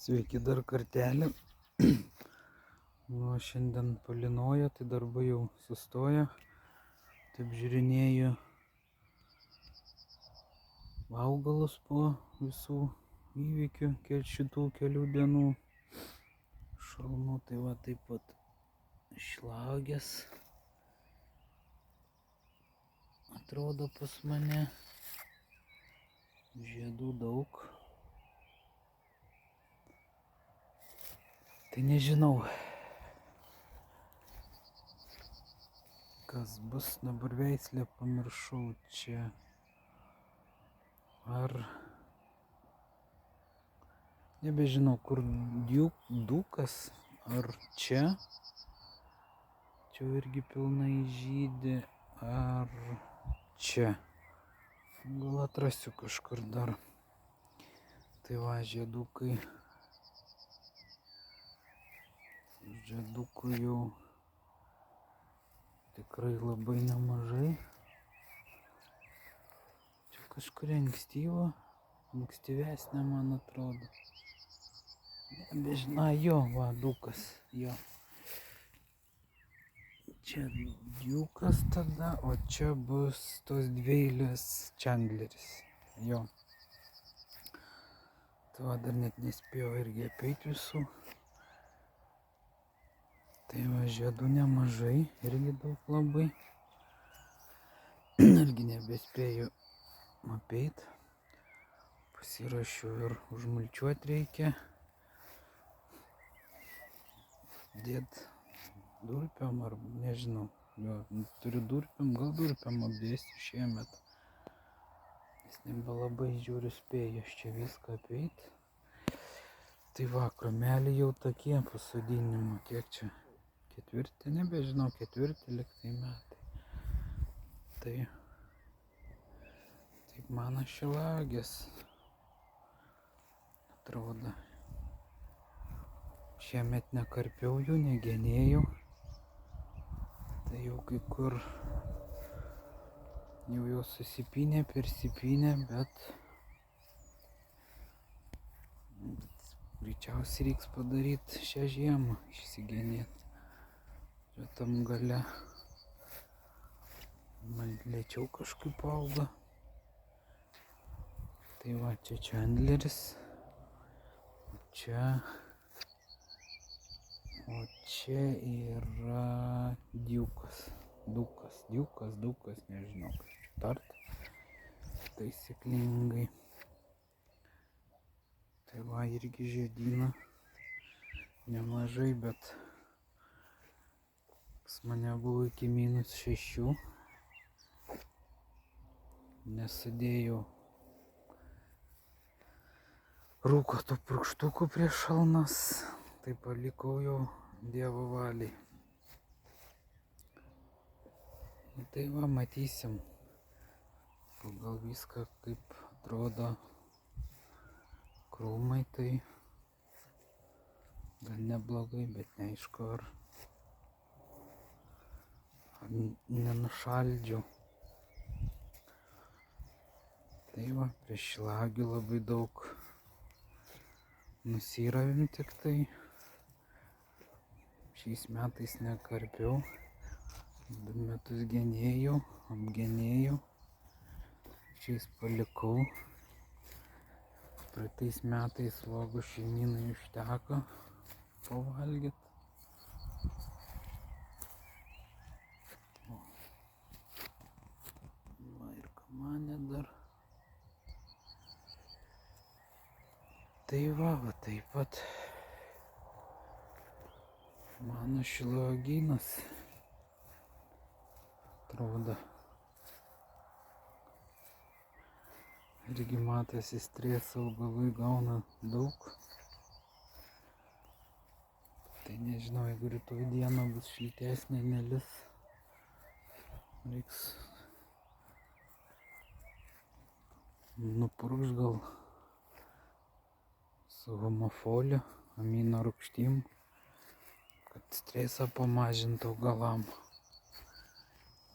Sveiki dar kartelį. Nu, šiandien palinojo, tai darbai jau sustoja. Taip žiūrinėju augalus po visų įvykių šitų kelių dienų. Šalnų tai va taip pat šlagės. Atrodo pas mane. Žiedų daug. Tai nežinau, kas bus, dabar veislę pamiršau čia. Ar nebežinau, kur Dukas, ar čia. Čia irgi pilnai žydi, ar čia. Gal atrasiu kažkur dar. Tai va, žiedukai. Žiedukų jau tikrai labai nemažai. Čia kažkuria ankstyvesnė, man atrodo. Nežinau, jo, va, Dukas, jo. Čia Dukas tada, o čia bus tos dvieilės Chandleris, jo. Tai va, dar net nespėjau irgi apeiti visų. Tai va, žiedų nemažai, irgi daug labai. Irgi nebespėjau apeit. Pasirašiau ir užmulčiuoti reikia. Dėt durpiam ar nežinau. Jo, turiu durpiam, gal durpiam apdėsiu šiemet. Nes nebelabai žiūriu spėju aš čia viską apeit. Tai va, kromeliai jau tokie pasodinimo, kiek čia? Ketvirti, nebežinau, ketvirti liktai metai. Tai taip mano šilauogės atrodo. Šiemet nekarpiau jų, negenėjau. Tai jau kai kur jau susipynė, persipynė, bet greičiausiai reiks padaryti šią žiemą, išsigenėti. Čia tam gale man lėčiau kažkaip auga. Tai va, čia Chandleris, o čia yra Dukas, nežinau, kaip čia tart taisyklingai. Tai va, irgi žiedynų nemažai, bet pas mane buvo iki -6. Nesidėjau rūko tų purkštukų prieš šalnas, tai palikau jau Dievo valiai. Tai va, matysim pagal viską, kaip atrodo krūmai, tai gal neblogai, bet neaišku, ar nenušaldžiau. Tai va, prieš šilauogių labai daug nusiravim tik tai. Šiais metais nekarpiau. 2 metus genėjau, apgenėjau. Šiais palikau. Praeitais metais uogų šeimynai užteko pavalgyti. Va, ir kamanė dar. Tai va, taip pat mano šilauogynas atrodo. Irgi matosi, streso augalai gauna daug. Tai nežinau, jeigu rytoj diena bus šiltesnė, nelis. Reiks nupurkšt gal su homofolio, amino rūgštim, kad stresą pamažintų augalam.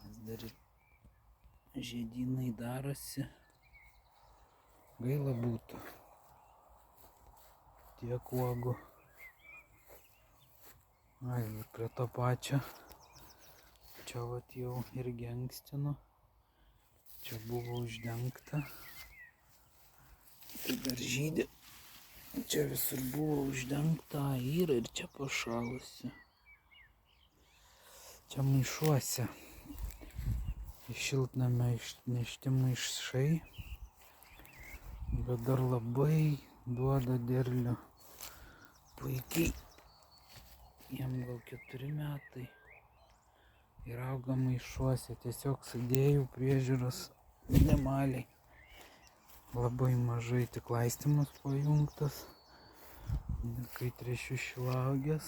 Nes dar žiedynai darosi. Gaila būtų. tiek uogų. Ai, ir prie to pačio. Čia vat jau irgi ankstinu. Čia buvo uždengta. Tai dar žydi. Čia visur buvo uždengta yra ir čia pašalusi. Čia maišuose. Iš šiltnamio išnešti maišai. Bet dar labai duoda derlių. Puikiai. Jam gal 4 metai. Ir auga maišuose. Tiesiog sudėjau priežiūros minimaliai. Labai mažai tik laistymas pajungtas. Kai trešiu šilauogės.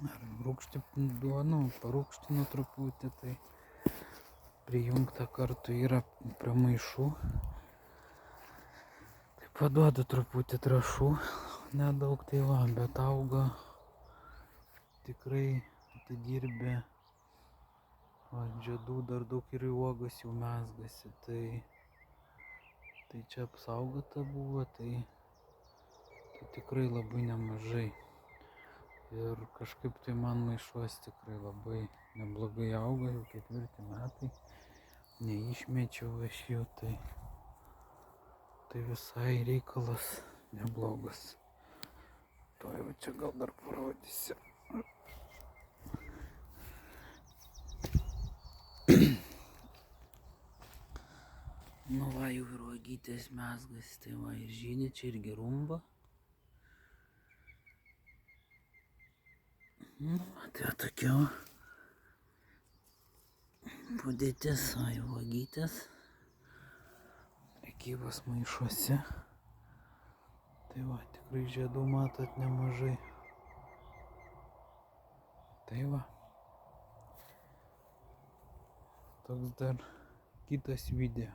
Ar rūgštį duonu, parūgštinu truputį. Tai prijungta kartu yra prie maišų. Taip paduodu truputį trąšų. Nedaug tai va, bet auga tikrai atidirbę. O žiedų dar daug ir uogos jau mezgasi. Tai čia apsaugota buvo, tai tikrai labai nemažai. Ir kažkaip tai man maišuos tikrai labai neblogai auga, jau 4 metai. Neišmečiau aš jų, tai visai reikalas neblogas. To jau čia gal dar parodysiu. Nu va, jau ir uogytės mezgas, tai va ir žydi, čia irgi rumba. Nu, tai tokia padėtis, va jau uogytės. Prekybos maišuose. Tai va, tikrai žiedų matot nemažai. Tai va. Toks dar kitas video.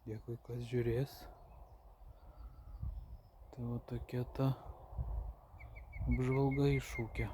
Dėkui, kas žiūrės. Tai va tokia ta apžvalga iš ūkio.